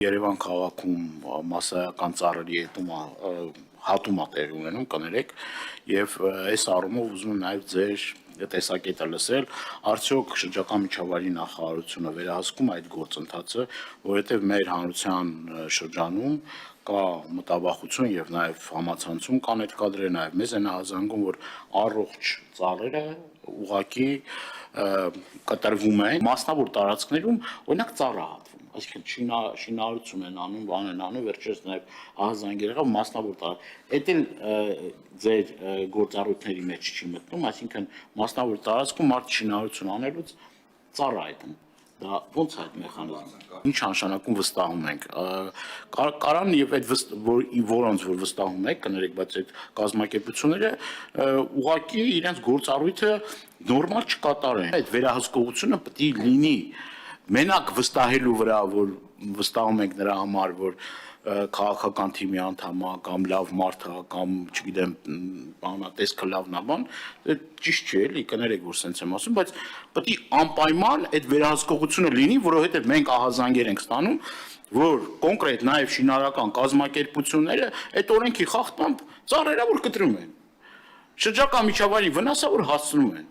Երևան քաղաքում մասսայական ծառերի հատում է տեղի ունենում, կներեք, եւ այս առումով ուզում եմ նաեւ ձեր տեսակետը լսել, արդյոք շրջակա միջավայրի նախարարությունը վերահսկում այդ գործընթացը, որովհետեւ մեր հանրության շրջանում կա մտավախություն եւ նաեւ համացանցում կա ներկադրել, նաեւ մեզ են հազանգում, որ առողջ ծառերը ուղղակի կտրվում են մասնավոր տարածքներում, օրինակ ծառահատվում, այսինքն շինարարություն են անում, բան են անում, վերջերս նաև ահազանգեր եղավ մասնավոր տարածք, դա էլ ձեր գործառույթների մեջ չի մտնում, այսինքն մասնավոր տարածքում մարդ շինարարություն անելուց ծառ այդում, դա ո՞նց է այդ մեխանիզմը, ինչ նշանակում վստահում ենք, կարան եւ այդ որոնց որ վստահում եք, կներեք, բայց այդ կազմակերպությունները ուղղակի իրենց գործառույթը նորմալ չկատարեն, այդ վերահսկողությունը պետք է լինի մենակ վստահելու վրա, որ վստահում ենք նրա համար, որ քաղաքական թիմի անդամ է կամ լավ մարդ է կամ չգիտեմ բանատեսքը լավն է բան, ճիշտ չէ, էլի կներեք, որ սենց եմ ասում, բայց պետք է անպայման այդ վերահսկողությունը լինի, որովհետև մենք ահազանգեր ենք ստանում, որ կոնկրետ նաև շինարարական կազմակերպությունները այդ օրենքի խախտմամբ ծառերը որ կտրում են, շրջակա միջավայրի վնասը որ հասցնում են